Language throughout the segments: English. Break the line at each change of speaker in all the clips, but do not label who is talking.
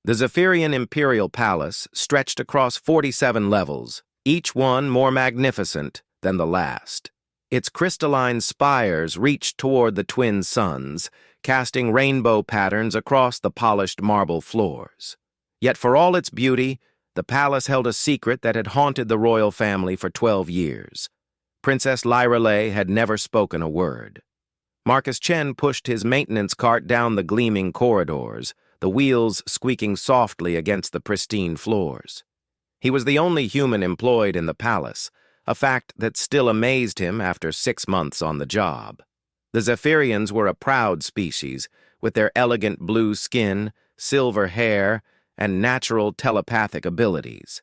The Zephyrian Imperial Palace stretched across 47 levels, each one more magnificent than the last. Its crystalline spires reached toward the twin suns, casting rainbow patterns across the polished marble floors. Yet for all its beauty, the palace held a secret that had haunted the royal family for 12 years. Princess Lyrelei had never spoken a word. Marcus Chen pushed his maintenance cart down the gleaming corridors, the wheels squeaking softly against the pristine floors. He was the only human employed in the palace, a fact that still amazed him after 6 months on the job. The Zephyrians were a proud species, with their elegant blue skin, silver hair, and natural telepathic abilities.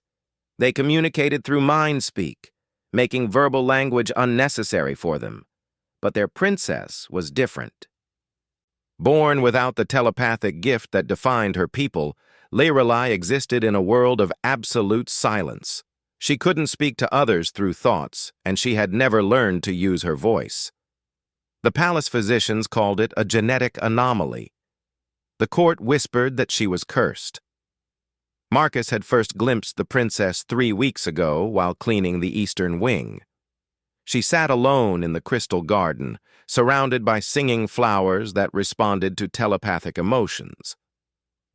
They communicated through mind-speak, making verbal language unnecessary for them. But their princess was different. Born without the telepathic gift that defined her people, Lyrelei existed in a world of absolute silence. She couldn't speak to others through thoughts, and she had never learned to use her voice. The palace physicians called it a genetic anomaly. The court whispered that she was cursed. Marcus had first glimpsed the princess 3 weeks ago while cleaning the eastern wing. She sat alone in the crystal garden, surrounded by singing flowers that responded to telepathic emotions.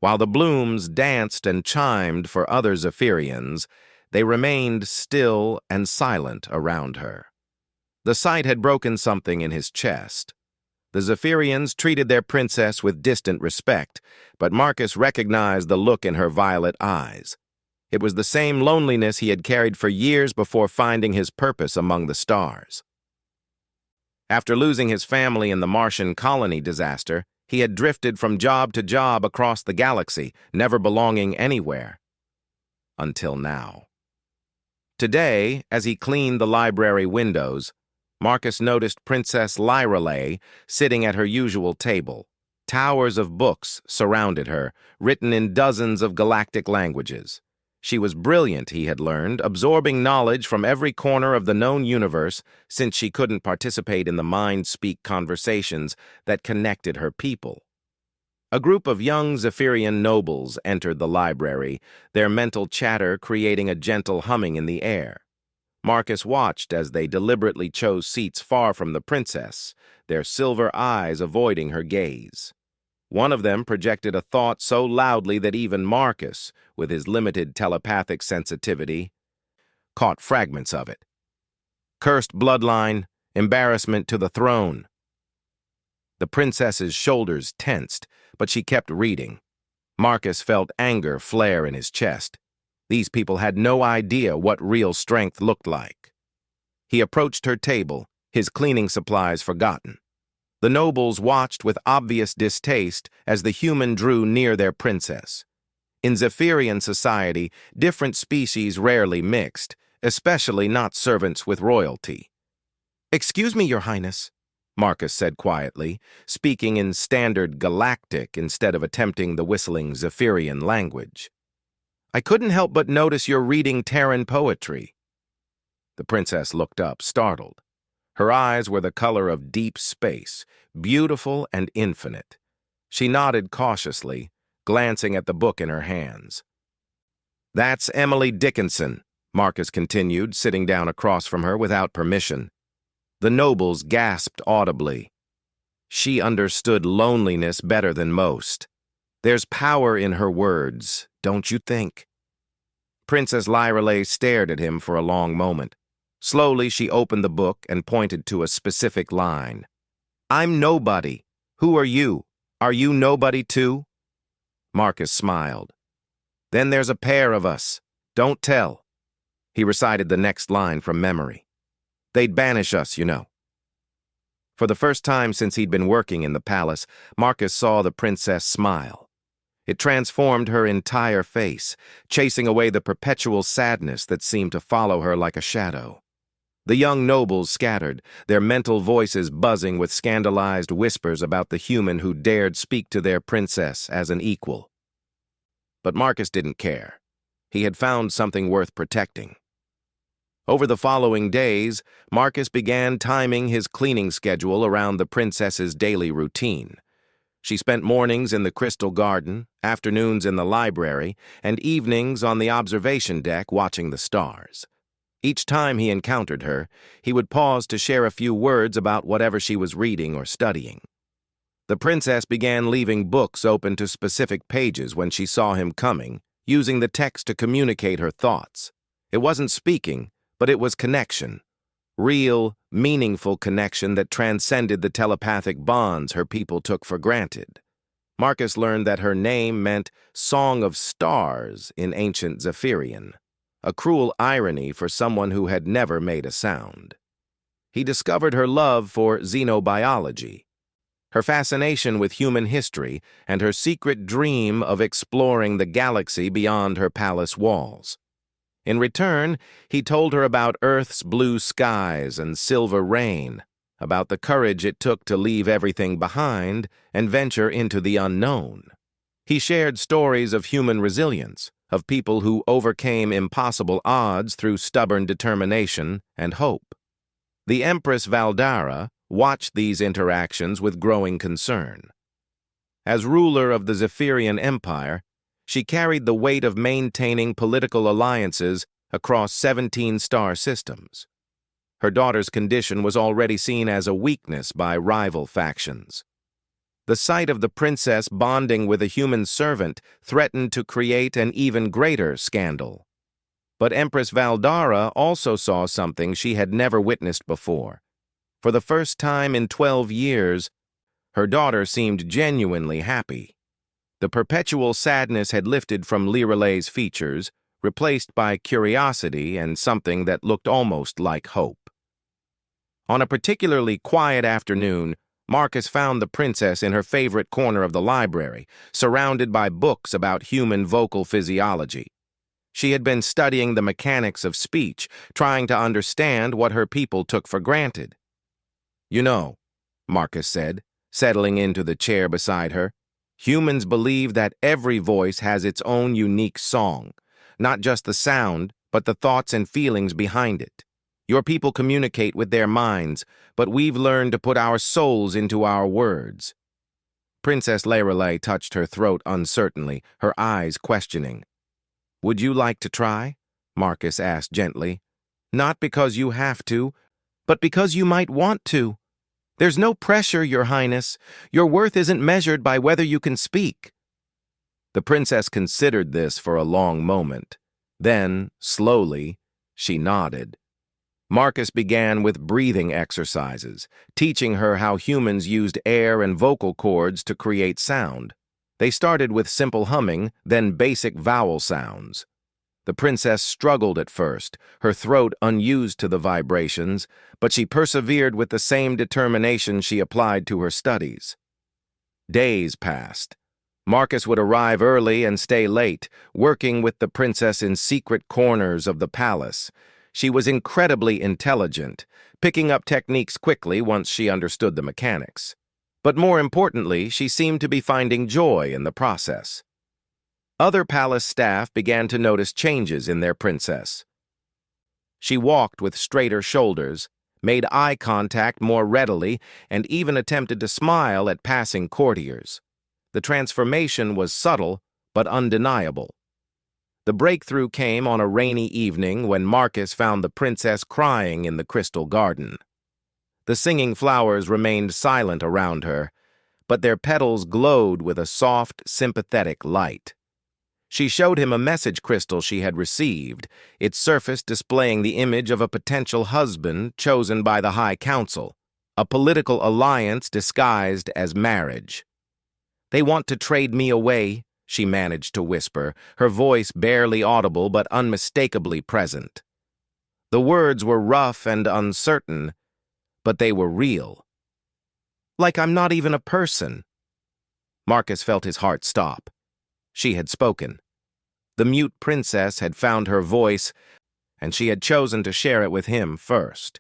While the blooms danced and chimed for other Zephyrians, they remained still and silent around her. The sight had broken something in his chest. The Zephyrians treated their princess with distant respect, but Marcus recognized the look in her violet eyes. It was the same loneliness he had carried for years before finding his purpose among the stars. After losing his family in the Martian colony disaster, he had drifted from job to job across the galaxy, never belonging anywhere. Until now. Today, as he cleaned the library windows, Marcus noticed Princess Lyrelei sitting at her usual table. Towers of books surrounded her, written in dozens of galactic languages. She was brilliant, he had learned, absorbing knowledge from every corner of the known universe since she couldn't participate in the mind-speak conversations that connected her people. A group of young Zephyrian nobles entered the library, their mental chatter creating a gentle humming in the air. Marcus watched as they deliberately chose seats far from the princess, their silver eyes avoiding her gaze. One of them projected a thought so loudly that even Marcus, with his limited telepathic sensitivity, caught fragments of it. Cursed bloodline, embarrassment to the throne. The princess's shoulders tensed, but she kept reading. Marcus felt anger flare in his chest. These people had no idea what real strength looked like. He approached her table, his cleaning supplies forgotten. The nobles watched with obvious distaste as the human drew near their princess. In Zephyrian society, different species rarely mixed, especially not servants with royalty. "Excuse me, Your Highness," Marcus said quietly, speaking in standard galactic instead of attempting the whistling Zephyrian language. "I couldn't help but notice you're reading Terran poetry." The princess looked up, startled. Her eyes were the color of deep space, beautiful and infinite. She nodded cautiously, glancing at the book in her hands. "That's Emily Dickinson," Marcus continued, sitting down across from her without permission. The nobles gasped audibly. She understood loneliness better than most. There's power in her words, don't you think? Princess Lyrelei stared at him for a long moment. Slowly, she opened the book and pointed to a specific line. "I'm nobody. Who are you? Are you nobody too?" Marcus smiled. "Then there's a pair of us. Don't tell." He recited the next line from memory. "They'd banish us, you know." For the first time since he'd been working in the palace, Marcus saw the princess smile. It transformed her entire face, chasing away the perpetual sadness that seemed to follow her like a shadow. The young nobles scattered, their mental voices buzzing with scandalized whispers about the human who dared speak to their princess as an equal. But Marcus didn't care. He had found something worth protecting. Over the following days, Marcus began timing his cleaning schedule around the princess's daily routine. She spent mornings in the Crystal Garden, afternoons in the library, and evenings on the observation deck watching the stars. Each time he encountered her, he would pause to share a few words about whatever she was reading or studying. The princess began leaving books open to specific pages when she saw him coming, using the text to communicate her thoughts. It wasn't speaking, but it was connection. Real, meaningful connection that transcended the telepathic bonds her people took for granted. Marcus learned that her name meant Song of Stars in ancient Zephyrian, a cruel irony for someone who had never made a sound. He discovered her love for xenobiology, her fascination with human history, and her secret dream of exploring the galaxy beyond her palace walls. In return, he told her about Earth's blue skies and silver rain, about the courage it took to leave everything behind and venture into the unknown. He shared stories of human resilience, of people who overcame impossible odds through stubborn determination and hope. The Empress Valdara watched these interactions with growing concern. As ruler of the Zephyrian Empire, she carried the weight of maintaining political alliances across 17 star systems. Her daughter's condition was already seen as a weakness by rival factions. The sight of the princess bonding with a human servant threatened to create an even greater scandal. But Empress Valdara also saw something she had never witnessed before. For the first time in 12 years, her daughter seemed genuinely happy. The perpetual sadness had lifted from Liralay's features, replaced by curiosity and something that looked almost like hope. On a particularly quiet afternoon, Marcus found the princess in her favorite corner of the library, surrounded by books about human vocal physiology. She had been studying the mechanics of speech, trying to understand what her people took for granted. "You know," Marcus said, settling into the chair beside her, "humans believe that every voice has its own unique song, not just the sound, but the thoughts and feelings behind it. Your people communicate with their minds, but we've learned to put our souls into our words." Princess Liralay touched her throat uncertainly, her eyes questioning. "Would you like to try?" Marcus asked gently. "Not because you have to, but because you might want to. There's no pressure, Your Highness. Your worth isn't measured by whether you can speak." The princess considered this for a long moment. Then, slowly, she nodded. Marcus began with breathing exercises, teaching her how humans used air and vocal cords to create sound. They started with simple humming, then basic vowel sounds. The princess struggled at first, her throat unused to the vibrations, but she persevered with the same determination she applied to her studies. Days passed. Marcus would arrive early and stay late, working with the princess in secret corners of the palace. She was incredibly intelligent, picking up techniques quickly once she understood the mechanics. But more importantly, she seemed to be finding joy in the process. Other palace staff began to notice changes in their princess. She walked with straighter shoulders, made eye contact more readily, and even attempted to smile at passing courtiers. The transformation was subtle, but undeniable. The breakthrough came on a rainy evening when Marcus found the princess crying in the Crystal Garden. The singing flowers remained silent around her, but their petals glowed with a soft, sympathetic light. She showed him a message crystal she had received, its surface displaying the image of a potential husband chosen by the High Council, a political alliance disguised as marriage. "They want to trade me away," she managed to whisper, her voice barely audible but unmistakably present. The words were rough and uncertain, but they were real. "Like I'm not even a person." Marcus felt his heart stop. She had spoken. The mute princess had found her voice, and she had chosen to share it with him first.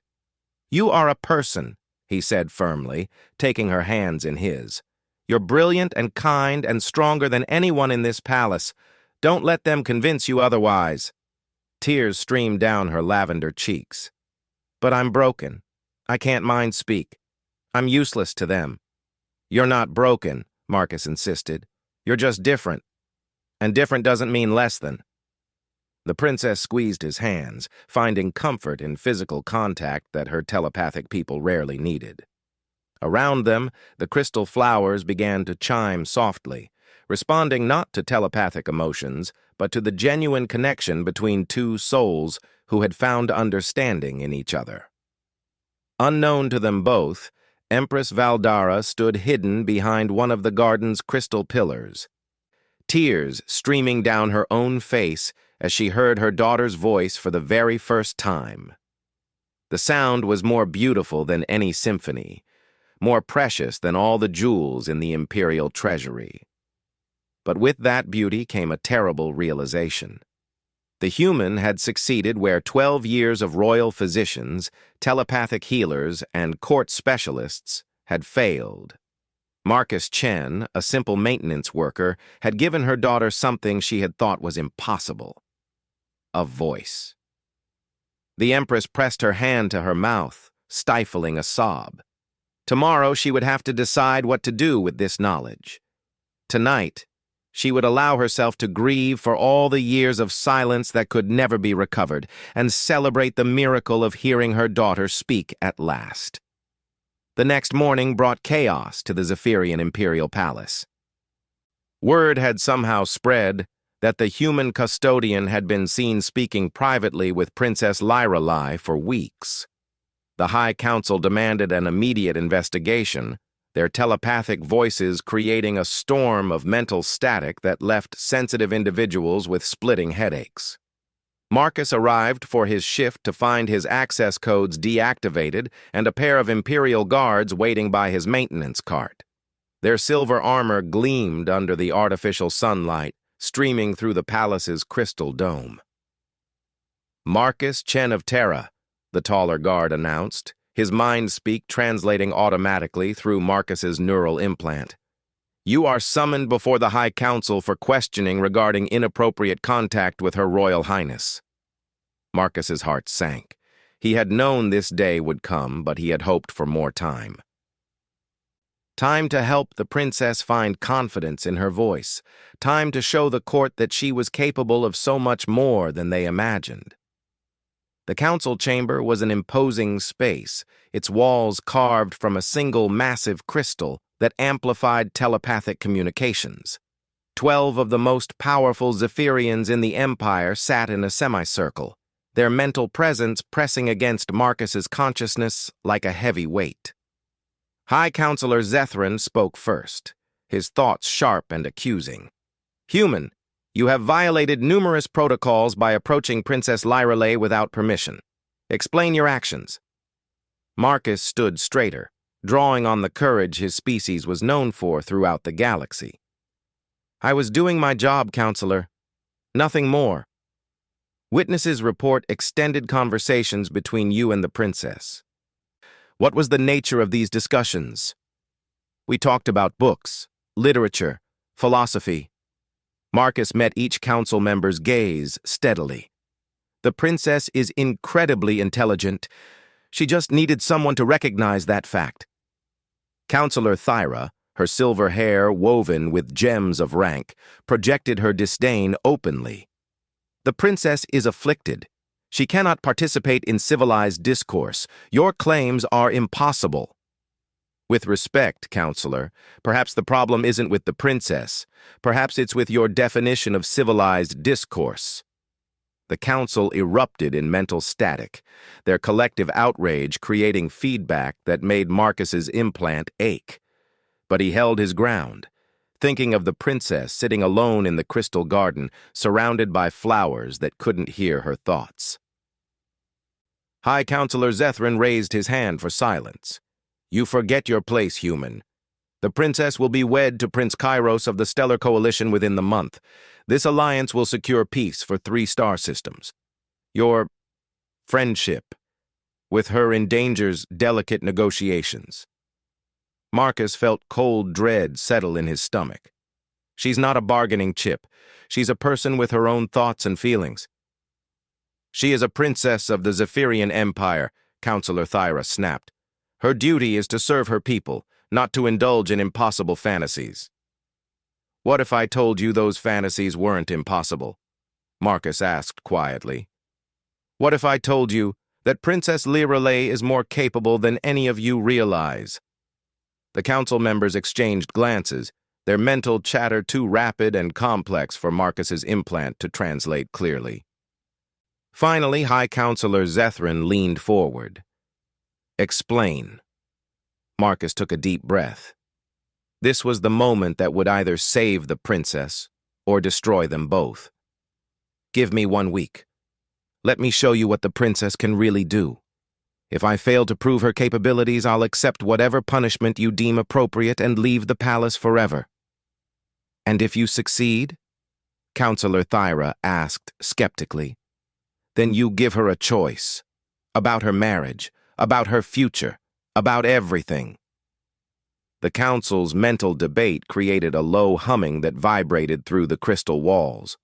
"You are a person," he said firmly, taking her hands in his. "You're brilliant and kind and stronger than anyone in this palace. Don't let them convince you otherwise." Tears streamed down her lavender cheeks. "But I'm broken. I can't mind speak. I'm useless to them." "You're not broken," Marcus insisted. "You're just different, and different doesn't mean less than." The princess squeezed his hands, finding comfort in physical contact that her telepathic people rarely needed. Around them, the crystal flowers began to chime softly, responding not to telepathic emotions, but to the genuine connection between two souls who had found understanding in each other. Unknown to them both, Empress Valdara stood hidden behind one of the garden's crystal pillars, tears streaming down her own face as she heard her daughter's voice for the very first time. The sound was more beautiful than any symphony, more precious than all the jewels in the imperial treasury. But with that beauty came a terrible realization. The human had succeeded where 12 years of royal physicians, telepathic healers, and court specialists had failed. Marcus Chen, a simple maintenance worker, had given her daughter something she had thought was impossible: a voice. The Empress pressed her hand to her mouth, stifling a sob. Tomorrow she would have to decide what to do with this knowledge. Tonight, she would allow herself to grieve for all the years of silence that could never be recovered and celebrate the miracle of hearing her daughter speak at last. The next morning brought chaos to the Zephyrian Imperial Palace. Word had somehow spread that the human custodian had been seen speaking privately with Princess Lyrelei for weeks. The High Council demanded an immediate investigation, their telepathic voices creating a storm of mental static that left sensitive individuals with splitting headaches. Marcus arrived for his shift to find his access codes deactivated and a pair of Imperial guards waiting by his maintenance cart. Their silver armor gleamed under the artificial sunlight, streaming through the palace's crystal dome. "Marcus Chen of Terra," the taller guard announced, his mind speak translating automatically through Marcus's neural implant. "You are summoned before the High Council for questioning regarding inappropriate contact with Her Royal Highness." Marcus's heart sank. He had known this day would come, but he had hoped for more time. Time to help the princess find confidence in her voice. Time to show the court that she was capable of so much more than they imagined. The council chamber was an imposing space, its walls carved from a single massive crystal that amplified telepathic communications. 12 of the most powerful Zephyrians in the Empire sat in a semicircle, their mental presence pressing against Marcus's consciousness like a heavy weight. High Counselor Zethrin spoke first, his thoughts sharp and accusing. "Human, you have violated numerous protocols by approaching Princess Lyrelei without permission. Explain your actions." Marcus stood straighter, drawing on the courage his species was known for throughout the galaxy. "I was doing my job, Counselor. Nothing more. Witnesses report extended conversations between you and the princess." "What was the nature of these discussions?" "We talked about books, literature, philosophy." Marcus met each council member's gaze steadily. "The princess is incredibly intelligent. She just needed someone to recognize that fact." Counselor Thyra, her silver hair woven with gems of rank, projected her disdain openly. "The princess is afflicted. She cannot participate in civilized discourse. Your claims are impossible." "With respect, Counselor, perhaps the problem isn't with the princess. Perhaps it's with your definition of civilized discourse." The council erupted in mental static, their collective outrage creating feedback that made Marcus's implant ache. But he held his ground, thinking of the princess sitting alone in the crystal garden, surrounded by flowers that couldn't hear her thoughts. High Counselor Zethrin raised his hand for silence. "You forget your place, human. The princess will be wed to Prince Kairos of the Stellar Coalition within the month. This alliance will secure peace for 3 star systems. Your friendship with her endangers delicate negotiations." Marcus felt cold dread settle in his stomach. "She's not a bargaining chip. She's a person with her own thoughts and feelings." "She is a princess of the Zephyrian Empire," Counselor Thyra snapped. "Her duty is to serve her people, not to indulge in impossible fantasies." What if I told you those fantasies weren't impossible? Marcus asked quietly. What if I told you that Princess Lirelei is more capable than any of you realize? The council members exchanged glances, their mental chatter too rapid and complex for Marcus's implant to translate clearly. Finally, High Counselor Zethrin leaned forward. Explain. Marcus took a deep breath. This was the moment that would either save the princess or destroy them both. Give me 1 week. Let me show you what the princess can really do. If I fail to prove her capabilities, I'll accept whatever punishment you deem appropriate and leave the palace forever. And if you succeed? Counselor Thyra asked skeptically. Then you give her a choice. About her marriage, about her future, about everything. The council's mental debate created a low humming that vibrated through the crystal walls.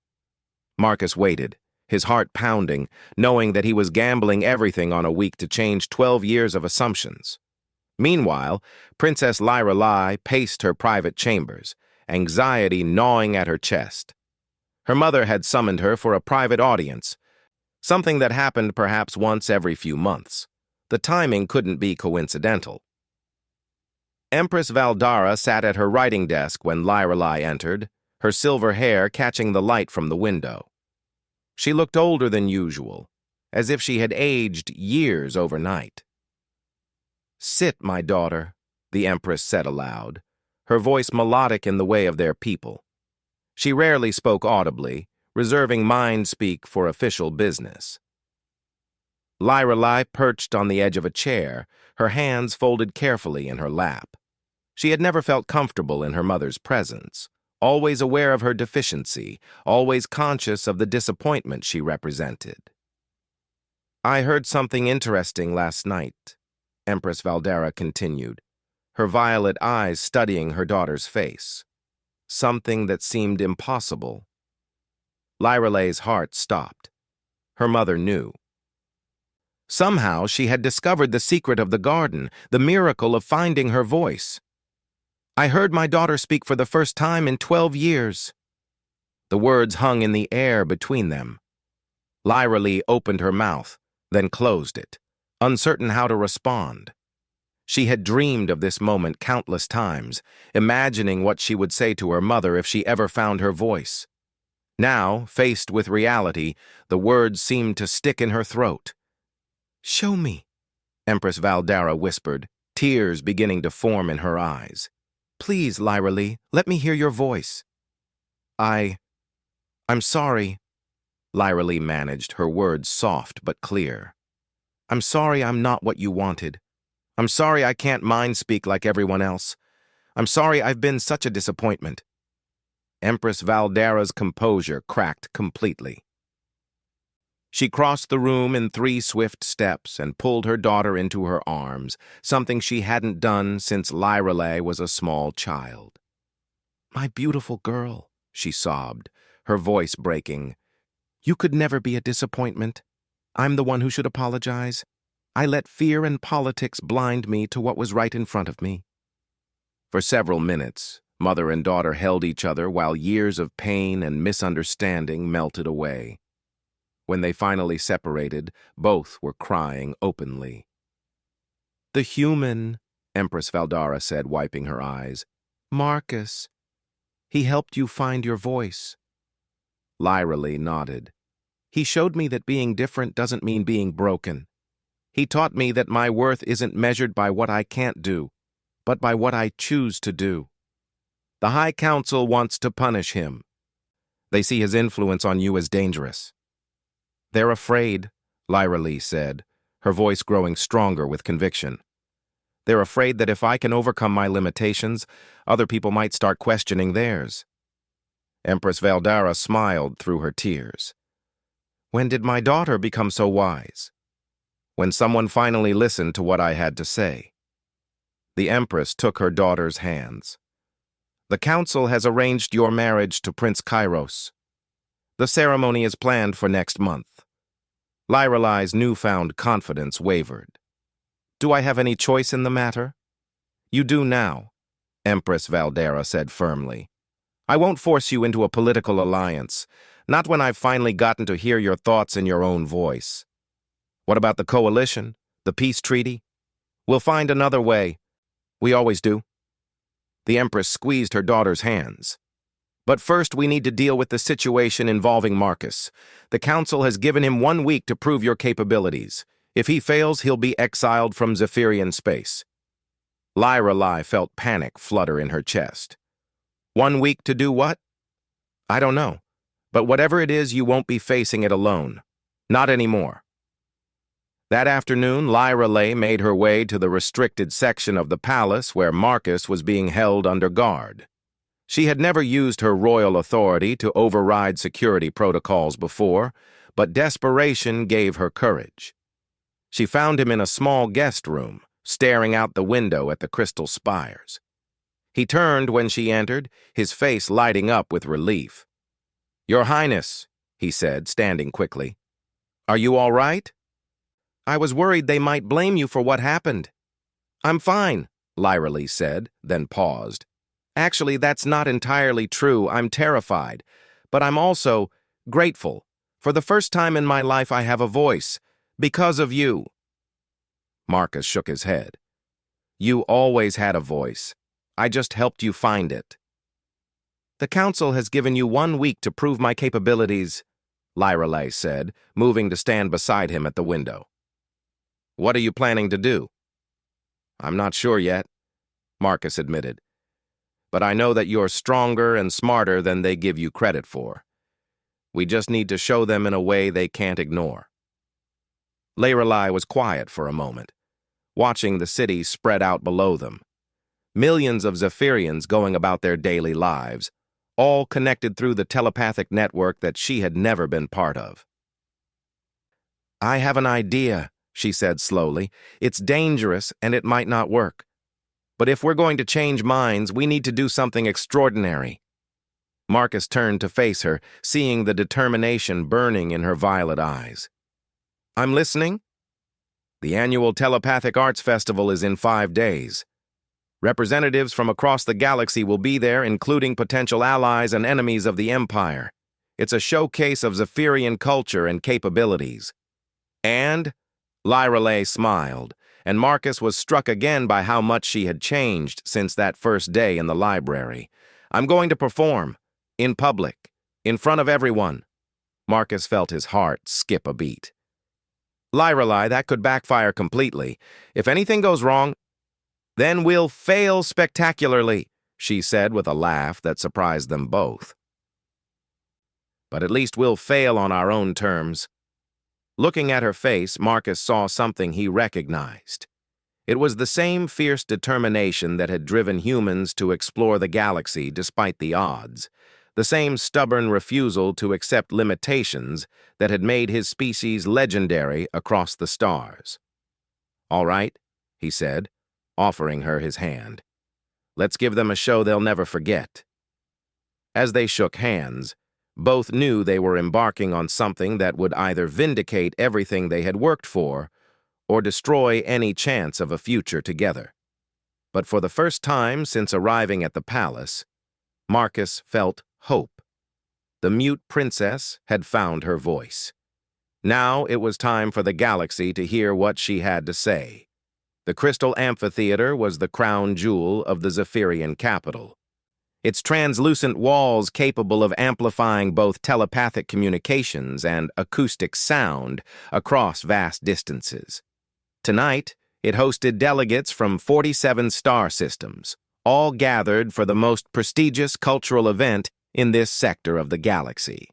Marcus waited, his heart pounding, knowing that he was gambling everything on a week to change 12 years of assumptions. Meanwhile, Princess Lirelei paced her private chambers, anxiety gnawing at her chest. Her mother had summoned her for a private audience, something that happened perhaps once every few months. The timing couldn't be coincidental. Empress Valdara sat at her writing desk when Lirelei entered, her silver hair catching the light from the window. She looked older than usual, as if she had aged years overnight. Sit, my daughter, the Empress said aloud, her voice melodic in the way of their people. She rarely spoke audibly, reserving mind speak for official business. Lirelei perched on the edge of a chair, her hands folded carefully in her lap. She had never felt comfortable in her mother's presence, always aware of her deficiency, always conscious of the disappointment she represented. I heard something interesting last night, Empress Valdara continued, her violet eyes studying her daughter's face. Something that seemed impossible. Lirelei's heart stopped. Her mother knew. Somehow she had discovered the secret of the garden, the miracle of finding her voice. I heard my daughter speak for the first time in 12 years. The words hung in the air between them. Lirelei opened her mouth, then closed it, uncertain how to respond. She had dreamed of this moment countless times, imagining what she would say to her mother if she ever found her voice. Now, faced with reality, the words seemed to stick in her throat. Show me, Empress Valdara whispered, tears beginning to form in her eyes. Please, Lirelei, let me hear your voice. I'm sorry, Lirelei managed, her words soft but clear. I'm sorry I'm not what you wanted. I'm sorry I can't mind speak like everyone else. I'm sorry I've been such a disappointment. Empress Valdara's composure cracked completely. She crossed the room in 3 swift steps and pulled her daughter into her arms, something she hadn't done since Lirelei was a small child. My beautiful girl, she sobbed, her voice breaking. You could never be a disappointment. I'm the one who should apologize. I let fear and politics blind me to what was right in front of me. For several minutes, mother and daughter held each other while years of pain and misunderstanding melted away. When they finally separated, both were crying openly. The human, Empress Valdara said, wiping her eyes. Marcus. He helped you find your voice. Lirelei nodded. He showed me that being different doesn't mean being broken. He taught me that my worth isn't measured by what I can't do, but by what I choose to do. The High Council wants to punish him. They see his influence on you as dangerous. They're afraid, Lirelei said, her voice growing stronger with conviction. They're afraid that if I can overcome my limitations, other people might start questioning theirs. Empress Valdara smiled through her tears. When did my daughter become so wise? When someone finally listened to what I had to say. The Empress took her daughter's hands. The council has arranged your marriage to Prince Kairos. The ceremony is planned for next month. Lirelei's newfound confidence wavered. Do I have any choice in the matter? You do now, Empress Valdara said firmly. I won't force you into a political alliance, not when I've finally gotten to hear your thoughts in your own voice. What about the coalition? The peace treaty? We'll find another way. We always do. The Empress squeezed her daughter's hands. But first we need to deal with the situation involving Marcus. The Council has given him 1 week to prove your capabilities. If he fails, he'll be exiled from Zephyrian space. Lyra felt panic flutter in her chest. 1 week to do what? I don't know. But whatever it is, you won't be facing it alone. Not anymore. That afternoon, Lyra made her way to the restricted section of the palace where Marcus was being held under guard. She had never used her royal authority to override security protocols before, but desperation gave her courage. She found him in a small guest room, staring out the window at the crystal spires. He turned when she entered, his face lighting up with relief. "Your Highness," he said, standing quickly. "Are you all right?" "I was worried they might blame you for what happened." "I'm fine," Lyra said, then paused. "Actually, that's not entirely true. I'm terrified. But I'm also grateful. For the first time in my life, I have a voice. Because of you." Marcus shook his head. "You always had a voice. I just helped you find it." "The Council has given you 1 week to prove my capabilities," Lyra said, moving to stand beside him at the window. "What are you planning to do?" "I'm not sure yet," Marcus admitted. "But I know that you're stronger and smarter than they give you credit for. We just need to show them in a way they can't ignore." Lorelei was quiet for a moment, watching the city spread out below them. Millions of Zephyrians going about their daily lives, all connected through the telepathic network that she had never been part of. "I have an idea," she said slowly. "It's dangerous and it might not work. But if we're going to change minds, we need to do something extraordinary." Marcus turned to face her, seeing the determination burning in her violet eyes. "I'm listening." "The annual Telepathic Arts Festival is in 5 days. Representatives from across the galaxy will be there, including potential allies and enemies of the Empire. It's a showcase of Zephyrian culture and capabilities. And," Lyra smiled, and Marcus was struck again by how much she had changed since that first day in the library. "I'm going to perform. In public. In front of everyone." Marcus felt his heart skip a beat. "Lyra, that could backfire completely. If anything goes wrong, then we'll fail spectacularly," she said with a laugh that surprised them both. "But at least we'll fail on our own terms." Looking at her face, Marcus saw something he recognized. It was the same fierce determination that had driven humans to explore the galaxy despite the odds, the same stubborn refusal to accept limitations that had made his species legendary across the stars. "All right," he said, offering her his hand. "Let's give them a show they'll never forget." As they shook hands, both knew they were embarking on something that would either vindicate everything they had worked for or destroy any chance of a future together. But for the first time since arriving at the palace, Marcus felt hope. The mute princess had found her voice. Now it was time for the galaxy to hear what she had to say. The Crystal Amphitheater was the crown jewel of the Zephyrian capital. Its translucent walls capable of amplifying both telepathic communications and acoustic sound across vast distances. Tonight, it hosted delegates from 47 star systems, all gathered for the most prestigious cultural event in this sector of the galaxy.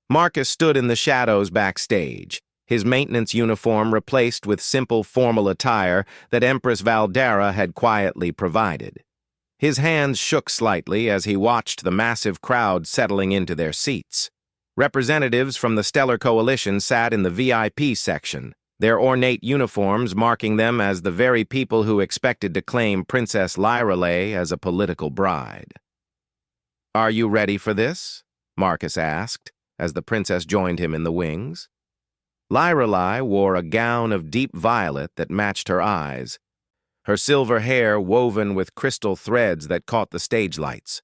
Marcus stood in the shadows backstage, his maintenance uniform replaced with simple formal attire that Empress Valdera had quietly provided. His hands shook slightly as he watched the massive crowd settling into their seats. Representatives from the Stellar Coalition sat in the VIP section, their ornate uniforms marking them as the very people who expected to claim Princess Lyra as a political bride. "Are you ready for this?" Marcus asked, as the princess joined him in the wings. Lyra wore a gown of deep violet that matched her eyes, her silver hair woven with crystal threads that caught the stage lights.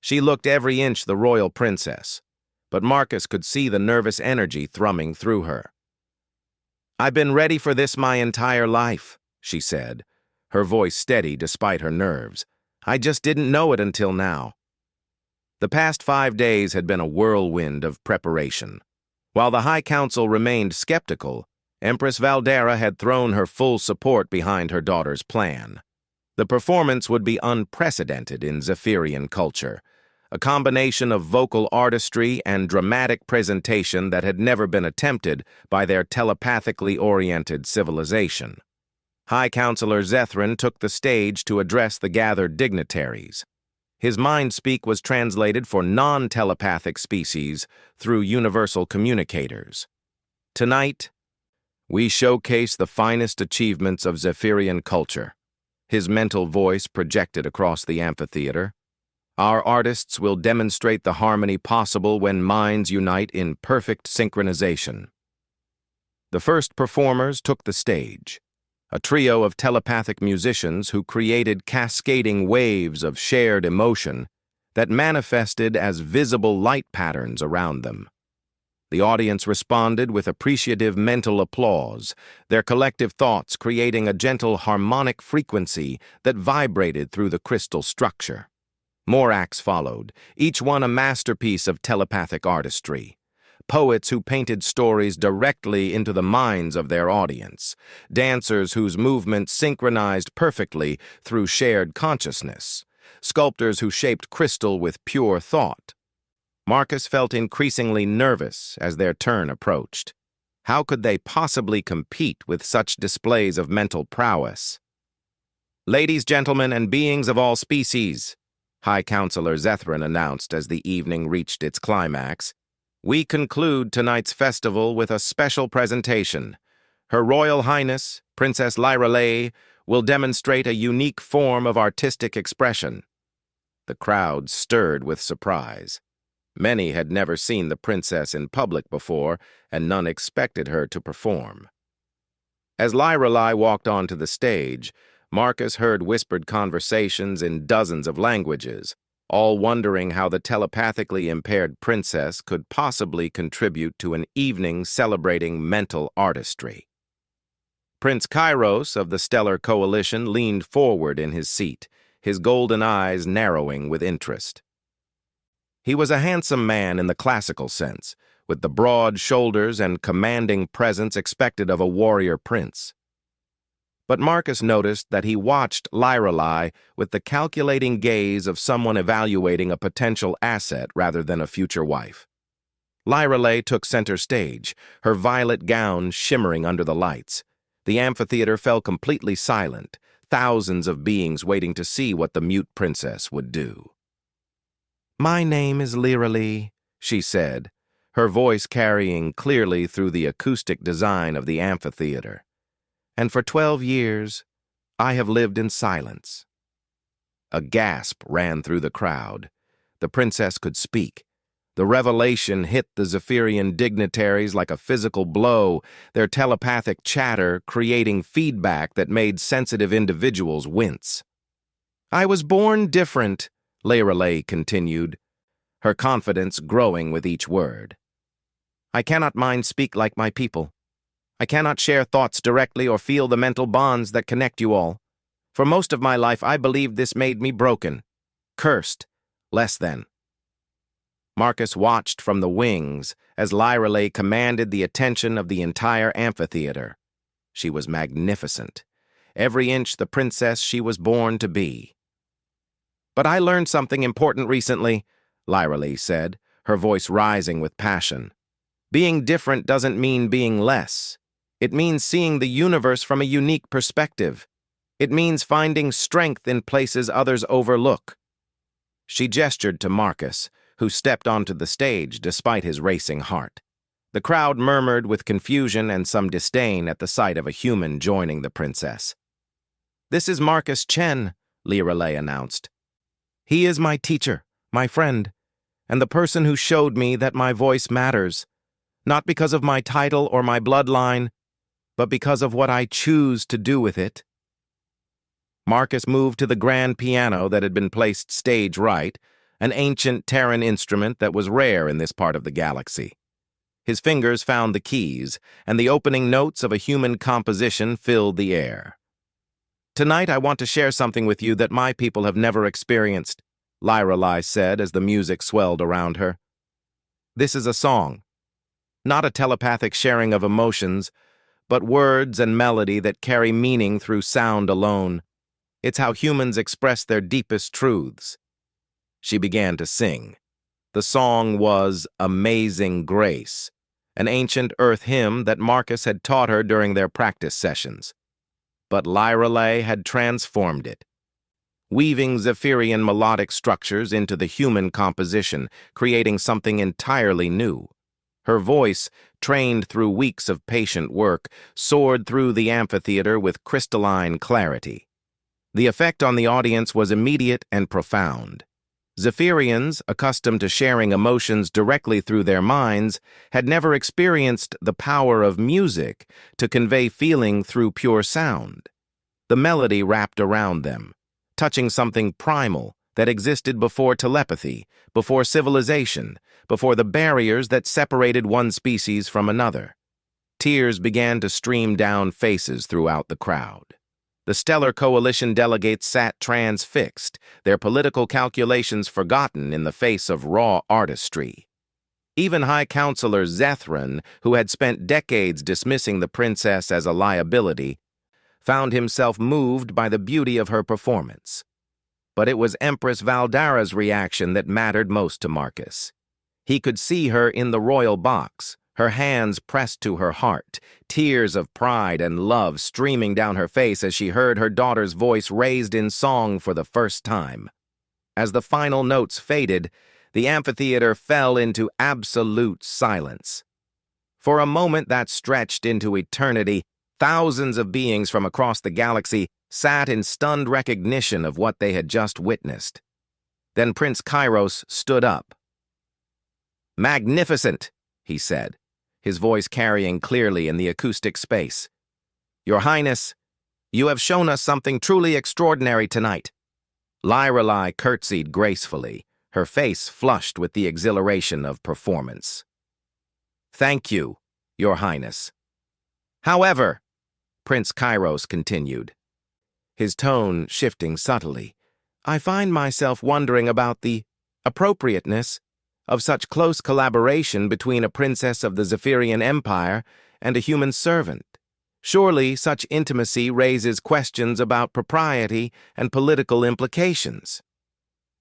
She looked every inch the royal princess, but Marcus could see the nervous energy thrumming through her. "I've been ready for this my entire life," she said, her voice steady despite her nerves. "I just didn't know it until now." The past 5 days had been a whirlwind of preparation. While the High Council remained skeptical, Empress Valdera had thrown her full support behind her daughter's plan. The performance would be unprecedented in Zephyrian culture, a combination of vocal artistry and dramatic presentation that had never been attempted by their telepathically oriented civilization. High Counselor Zethrin took the stage to address the gathered dignitaries. His mind-speak was translated for non-telepathic species through universal communicators. "Tonight, we showcase the finest achievements of Zephyrian culture," his mental voice projected across the amphitheater. "Our artists will demonstrate the harmony possible when minds unite in perfect synchronization." The first performers took the stage, a trio of telepathic musicians who created cascading waves of shared emotion that manifested as visible light patterns around them. The audience responded with appreciative mental applause, their collective thoughts creating a gentle harmonic frequency that vibrated through the crystal structure. More acts followed, each one a masterpiece of telepathic artistry. Poets who painted stories directly into the minds of their audience. Dancers whose movements synchronized perfectly through shared consciousness. Sculptors who shaped crystal with pure thought. Marcus felt increasingly nervous as their turn approached. How could they possibly compete with such displays of mental prowess? "Ladies, gentlemen, and beings of all species," High Counselor Zethrin announced as the evening reached its climax, "we conclude tonight's festival with a special presentation. Her Royal Highness, Princess Lyralei, will demonstrate a unique form of artistic expression." The crowd stirred with surprise. Many had never seen the princess in public before, and none expected her to perform. As Lyralei walked onto the stage, Marcus heard whispered conversations in dozens of languages, all wondering how the telepathically impaired princess could possibly contribute to an evening celebrating mental artistry. Prince Kairos of the Stellar Coalition leaned forward in his seat, his golden eyes narrowing with interest. He was a handsome man in the classical sense, with the broad shoulders and commanding presence expected of a warrior prince. But Marcus noticed that he watched Lyralei with the calculating gaze of someone evaluating a potential asset rather than a future wife. Lyralei took center stage, her violet gown shimmering under the lights. The amphitheater fell completely silent, thousands of beings waiting to see what the mute princess would do. "My name is Lyralei," she said, her voice carrying clearly through the acoustic design of the amphitheater. "And for 12 years, I have lived in silence." A gasp ran through the crowd. The princess could speak. The revelation hit the Zephyrian dignitaries like a physical blow, their telepathic chatter creating feedback that made sensitive individuals wince. "I was born different," Lyralei continued, her confidence growing with each word. "I cannot mind speak like my people. I cannot share thoughts directly or feel the mental bonds that connect you all. For most of my life, I believed this made me broken, cursed, less than." Marcus watched from the wings as Lyralei commanded the attention of the entire amphitheater. She was magnificent, every inch the princess she was born to be. "But I learned something important recently," Lyralei said, her voice rising with passion. "Being different doesn't mean being less. It means seeing the universe from a unique perspective. It means finding strength in places others overlook." She gestured to Marcus, who stepped onto the stage despite his racing heart. The crowd murmured with confusion and some disdain at the sight of a human joining the princess. "This is Marcus Chen," Lyralei announced. "He is my teacher, my friend, and the person who showed me that my voice matters, not because of my title or my bloodline, but because of what I choose to do with it." Marcus moved to the grand piano that had been placed stage right, an ancient Terran instrument that was rare in this part of the galaxy. His fingers found the keys, and the opening notes of a human composition filled the air. "Tonight I want to share something with you that my people have never experienced," Lyrelai said as the music swelled around her. "This is a song, not a telepathic sharing of emotions, but words and melody that carry meaning through sound alone. It's how humans express their deepest truths." She began to sing. The song was Amazing Grace, an ancient Earth hymn that Marcus had taught her during their practice sessions. But Lyrelai had transformed it, weaving Zephyrian melodic structures into the human composition, creating something entirely new. Her voice, trained through weeks of patient work, soared through the amphitheater with crystalline clarity. The effect on the audience was immediate and profound. Zephyrians, accustomed to sharing emotions directly through their minds, had never experienced the power of music to convey feeling through pure sound. The melody wrapped around them, touching something primal that existed before telepathy, before civilization, before the barriers that separated one species from another. Tears began to stream down faces throughout the crowd. The Stellar Coalition delegates sat transfixed, their political calculations forgotten in the face of raw artistry. Even High Counselor Zethran, who had spent decades dismissing the princess as a liability, found himself moved by the beauty of her performance. But it was Empress Valdara's reaction that mattered most to Marcus. He could see her in the royal box, her hands pressed to her heart, tears of pride and love streaming down her face as she heard her daughter's voice raised in song for the first time. As the final notes faded, the amphitheater fell into absolute silence. For a moment that stretched into eternity, thousands of beings from across the galaxy sat in stunned recognition of what they had just witnessed. Then Prince Kairos stood up. "Magnificent," he said, his voice carrying clearly in the acoustic space. "Your Highness, you have shown us something truly extraordinary tonight." Lyrelai curtsied gracefully, her face flushed with the exhilaration of performance. "Thank you, Your Highness." "However," Prince Kairos continued, his tone shifting subtly, "I find myself wondering about the appropriateness of such close collaboration between a princess of the Zephyrian Empire and a human servant. Surely such intimacy raises questions about propriety and political implications."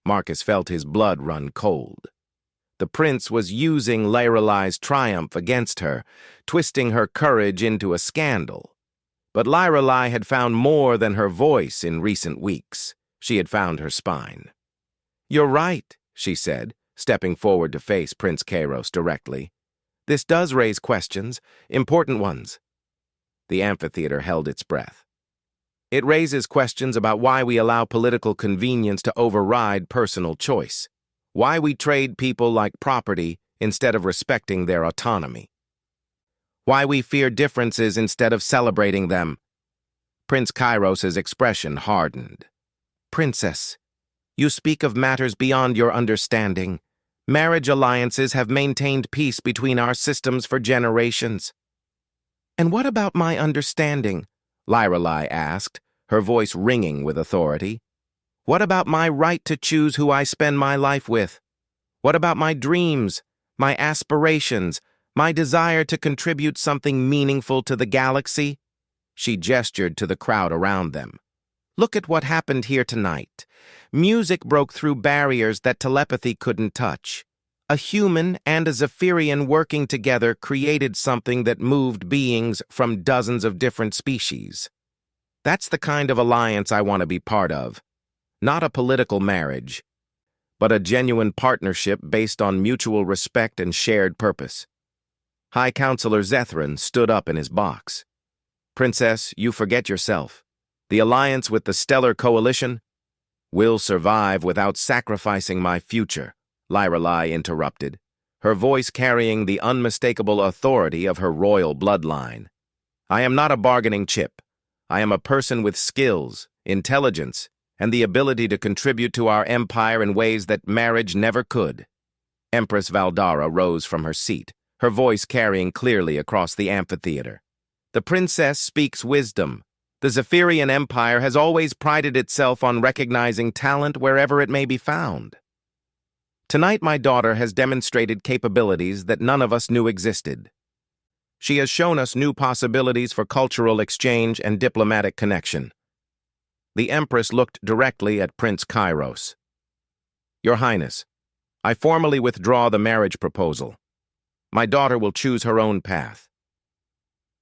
Marcus felt his blood run cold. The prince was using Lyrelai's triumph against her, twisting her courage into a scandal. But Lyrelai had found more than her voice in recent weeks. She had found her spine. "You're right," she said, stepping forward to face Prince Kairos directly. "This does raise questions, important ones." The amphitheater held its breath. It raises questions about why we allow political convenience to override personal choice, why we trade people like property instead of respecting their autonomy, why we fear differences instead of celebrating them. Prince Kairos's expression hardened. "Princess, you speak of matters beyond your understanding. Marriage alliances have maintained peace between our systems for generations." "And what about my understanding?" Lyrelai asked, her voice ringing with authority. "What about my right to choose who I spend my life with? What about my dreams, my aspirations, my desire to contribute something meaningful to the galaxy?" She gestured to the crowd around them. "Look at what happened here tonight. Music broke through barriers that telepathy couldn't touch. A human and a Zephyrian working together created something that moved beings from dozens of different species. That's the kind of alliance I want to be part of. Not a political marriage, but a genuine partnership based on mutual respect and shared purpose." High Counselor Zethran stood up in his box. "Princess, you forget yourself. The alliance with the Stellar Coalition will survive without sacrificing my future," Lyrelai interrupted, her voice carrying the unmistakable authority of her royal bloodline. "I am not a bargaining chip. I am a person with skills, intelligence, and the ability to contribute to our empire in ways that marriage never could. Empress Valdara rose from her seat, her voice carrying clearly across the amphitheater. The princess speaks wisdom. The Zephyrian Empire has always prided itself on recognizing talent wherever it may be found. Tonight, my daughter has demonstrated capabilities that none of us knew existed. She has shown us new possibilities for cultural exchange and diplomatic connection. The Empress looked directly at Prince Kairos. Your Highness, I formally withdraw the marriage proposal. My daughter will choose her own path.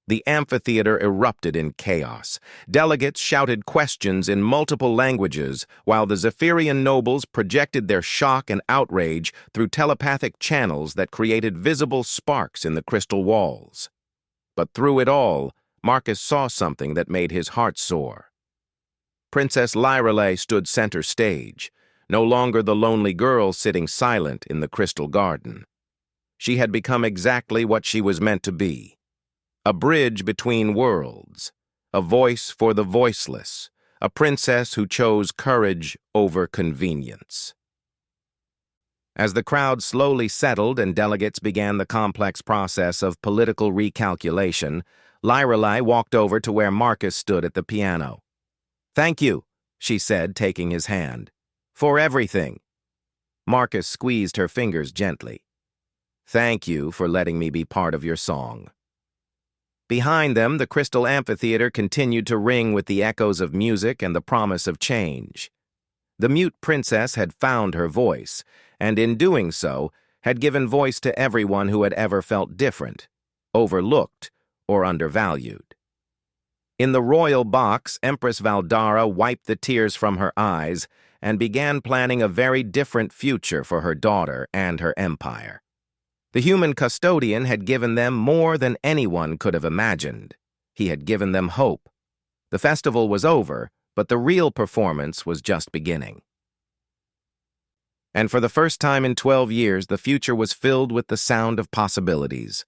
The amphitheater erupted in chaos. Delegates shouted questions in multiple languages, while the Zephyrian nobles projected their shock and outrage through telepathic channels that created visible sparks in the crystal walls. But through it all, Marcus saw something that made his heart soar. Princess Lyrelei stood center stage, no longer the lonely girl sitting silent in the crystal garden. She had become exactly what she was meant to be. A bridge between worlds, a voice for the voiceless, a princess who chose courage over convenience. As the crowd slowly settled and delegates began the complex process of political recalculation, Lyrelei walked over to where Marcus stood at the piano. "Thank you," she said, taking his hand. "For everything." Marcus squeezed her fingers gently. "Thank you for letting me be part of your song." Behind them, the crystal amphitheater continued to ring with the echoes of music and the promise of change. The mute princess had found her voice, and in doing so, had given voice to everyone who had ever felt different, overlooked, or undervalued. In the royal box, Empress Valdara wiped the tears from her eyes and began planning a very different future for her daughter and her empire. The human custodian had given them more than anyone could have imagined. He had given them hope. The festival was over, but the real performance was just beginning. And for the first time in 12 years, the future was filled with the sound of possibilities.